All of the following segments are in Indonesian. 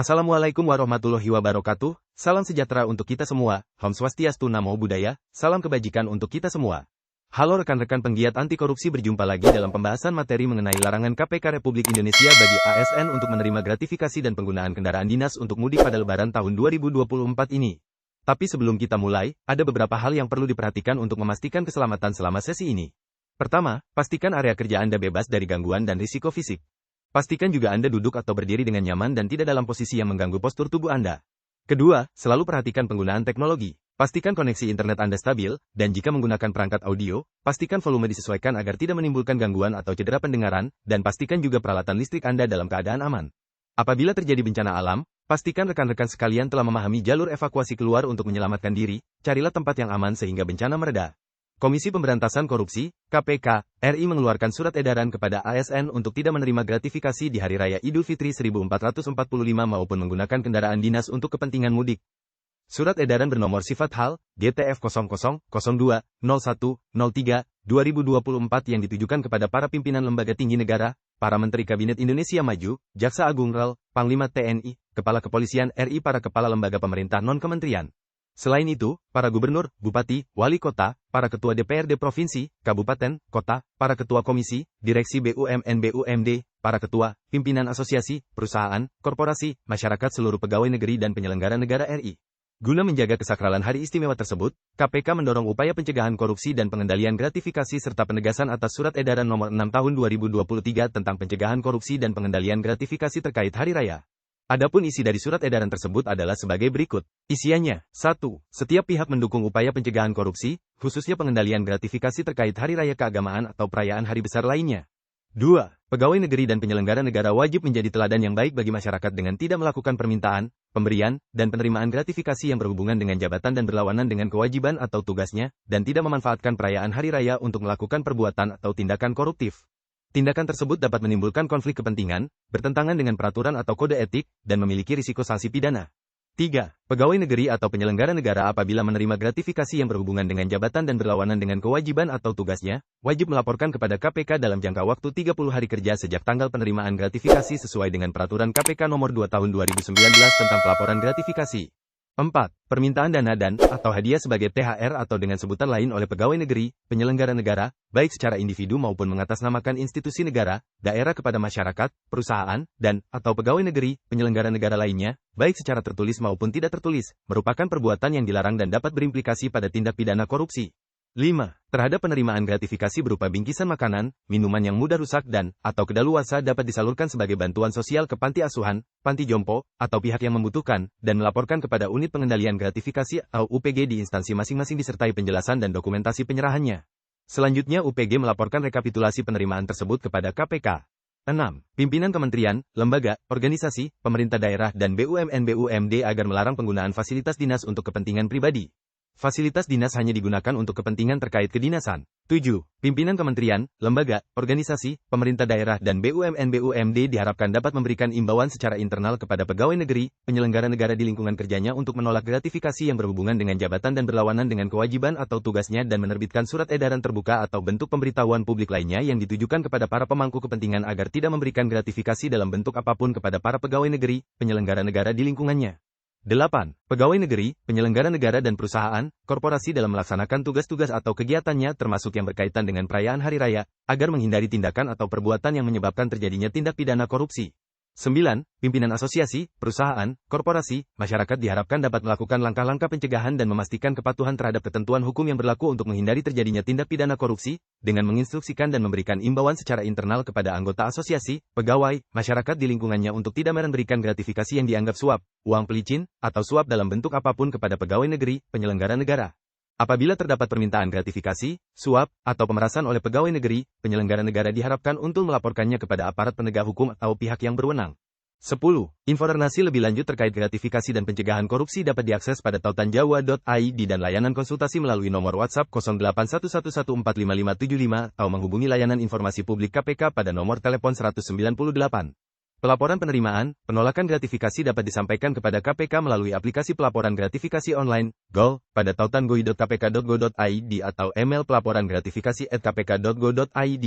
Assalamualaikum warahmatullahi wabarakatuh, salam sejahtera untuk kita semua, Om Swastiastu Namo Buddhaya, salam kebajikan untuk kita semua. Halo rekan-rekan penggiat anti korupsi, berjumpa lagi dalam pembahasan materi mengenai larangan KPK Republik Indonesia bagi ASN untuk menerima gratifikasi dan penggunaan kendaraan dinas untuk mudik pada Lebaran tahun 2024 ini. Tapi sebelum kita mulai, ada beberapa hal yang perlu diperhatikan untuk memastikan keselamatan selama sesi ini. Pertama, pastikan area kerja Anda bebas dari gangguan dan risiko fisik. Pastikan juga Anda duduk atau berdiri dengan nyaman dan tidak dalam posisi yang mengganggu postur tubuh Anda. Kedua, selalu perhatikan penggunaan teknologi. Pastikan koneksi internet Anda stabil, dan jika menggunakan perangkat audio, pastikan volume disesuaikan agar tidak menimbulkan gangguan atau cedera pendengaran, dan pastikan juga peralatan listrik Anda dalam keadaan aman. Apabila terjadi bencana alam, pastikan rekan-rekan sekalian telah memahami jalur evakuasi keluar untuk menyelamatkan diri, carilah tempat yang aman sehingga bencana mereda. Komisi Pemberantasan Korupsi, KPK, RI mengeluarkan surat edaran kepada ASN untuk tidak menerima gratifikasi di Hari Raya Idul Fitri 1445 maupun menggunakan kendaraan dinas untuk kepentingan mudik. Surat edaran bernomor sifat hal, GTF 00-02-01-03, 2024 yang ditujukan kepada para pimpinan lembaga tinggi negara, para Menteri Kabinet Indonesia Maju, Jaksa Agung RAL, Panglima TNI, Kepala Kepolisian RI, para kepala lembaga pemerintah non-kementerian. Selain itu, para gubernur, bupati, wali kota, para ketua DPRD provinsi, kabupaten, kota, para ketua komisi, direksi BUMN-BUMD, para ketua, pimpinan asosiasi, perusahaan, korporasi, masyarakat, seluruh pegawai negeri dan penyelenggara negara RI. Guna menjaga kesakralan hari istimewa tersebut, KPK mendorong upaya pencegahan korupsi dan pengendalian gratifikasi serta penegasan atas Surat Edaran Nomor 6 Tahun 2023 tentang pencegahan korupsi dan pengendalian gratifikasi terkait hari raya. Adapun isi dari surat edaran tersebut adalah sebagai berikut. Isiannya, 1. Setiap pihak mendukung upaya pencegahan korupsi, khususnya pengendalian gratifikasi terkait hari raya keagamaan atau perayaan hari besar lainnya. 2. Pegawai negeri dan penyelenggara negara wajib menjadi teladan yang baik bagi masyarakat dengan tidak melakukan permintaan, pemberian, dan penerimaan gratifikasi yang berhubungan dengan jabatan dan berlawanan dengan kewajiban atau tugasnya, dan tidak memanfaatkan perayaan hari raya untuk melakukan perbuatan atau tindakan koruptif. Tindakan tersebut dapat menimbulkan konflik kepentingan, bertentangan dengan peraturan atau kode etik, dan memiliki risiko sanksi pidana. 3. Pegawai negeri atau penyelenggara negara apabila menerima gratifikasi yang berhubungan dengan jabatan dan berlawanan dengan kewajiban atau tugasnya, wajib melaporkan kepada KPK dalam jangka waktu 30 hari kerja sejak tanggal penerimaan gratifikasi sesuai dengan Peraturan KPK Nomor 2 Tahun 2019 tentang pelaporan gratifikasi. 4. Permintaan dana dan/atau hadiah sebagai THR atau dengan sebutan lain oleh pegawai negeri, penyelenggara negara, baik secara individu maupun mengatasnamakan institusi negara, daerah kepada masyarakat, perusahaan, dan/atau pegawai negeri, penyelenggara negara lainnya, baik secara tertulis maupun tidak tertulis, merupakan perbuatan yang dilarang dan dapat berimplikasi pada tindak pidana korupsi. 5. Terhadap penerimaan gratifikasi berupa bingkisan makanan, minuman yang mudah rusak dan/atau kedaluarsa dapat disalurkan sebagai bantuan sosial ke panti asuhan, panti jompo, atau pihak yang membutuhkan, dan melaporkan kepada Unit Pengendalian Gratifikasi atau UPG di instansi masing-masing disertai penjelasan dan dokumentasi penyerahannya. Selanjutnya UPG melaporkan rekapitulasi penerimaan tersebut kepada KPK. 6. Pimpinan kementerian, lembaga, organisasi, pemerintah daerah dan BUMN-BUMD agar melarang penggunaan fasilitas dinas untuk kepentingan pribadi. Fasilitas dinas hanya digunakan untuk kepentingan terkait kedinasan. 7. Pimpinan kementerian, lembaga, organisasi, pemerintah daerah dan BUMN-BUMD diharapkan dapat memberikan imbauan secara internal kepada pegawai negeri, penyelenggara negara di lingkungan kerjanya untuk menolak gratifikasi yang berhubungan dengan jabatan dan berlawanan dengan kewajiban atau tugasnya dan menerbitkan surat edaran terbuka atau bentuk pemberitahuan publik lainnya yang ditujukan kepada para pemangku kepentingan agar tidak memberikan gratifikasi dalam bentuk apapun kepada para pegawai negeri, penyelenggara negara di lingkungannya. 8. Pegawai negeri, penyelenggara negara dan perusahaan, korporasi dalam melaksanakan tugas-tugas atau kegiatannya termasuk yang berkaitan dengan perayaan hari raya, agar menghindari tindakan atau perbuatan yang menyebabkan terjadinya tindak pidana korupsi. 9. Pimpinan asosiasi, perusahaan, korporasi, masyarakat diharapkan dapat melakukan langkah-langkah pencegahan dan memastikan kepatuhan terhadap ketentuan hukum yang berlaku untuk menghindari terjadinya tindak pidana korupsi, dengan menginstruksikan dan memberikan imbauan secara internal kepada anggota asosiasi, pegawai, masyarakat di lingkungannya untuk tidak memberikan gratifikasi yang dianggap suap, uang pelicin, atau suap dalam bentuk apapun kepada pegawai negeri, penyelenggara negara. Apabila terdapat permintaan gratifikasi, suap, atau pemerasan oleh pegawai negeri, penyelenggara negara diharapkan untuk melaporkannya kepada aparat penegak hukum atau pihak yang berwenang. 10. Informasi lebih lanjut terkait gratifikasi dan pencegahan korupsi dapat diakses pada tautanjawa.id dan layanan konsultasi melalui nomor WhatsApp 0811145575 atau menghubungi layanan informasi publik KPK pada nomor telepon 198. Pelaporan penerimaan, penolakan gratifikasi dapat disampaikan kepada KPK melalui aplikasi pelaporan gratifikasi online, GOL, pada tautan.goi.kpk.go.id atau email pelaporan gratifikasi@kpk.go.id.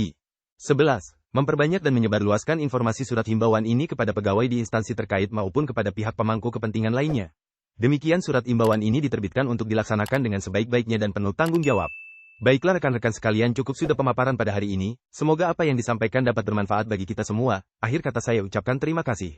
11. Memperbanyak dan menyebarluaskan informasi surat himbauan ini kepada pegawai di instansi terkait maupun kepada pihak pemangku kepentingan lainnya. Demikian surat himbauan ini diterbitkan untuk dilaksanakan dengan sebaik-baiknya dan penuh tanggung jawab. Baiklah rekan-rekan sekalian, cukup sudah pemaparan pada hari ini. Semoga apa yang disampaikan dapat bermanfaat bagi kita semua. Akhir kata saya ucapkan terima kasih.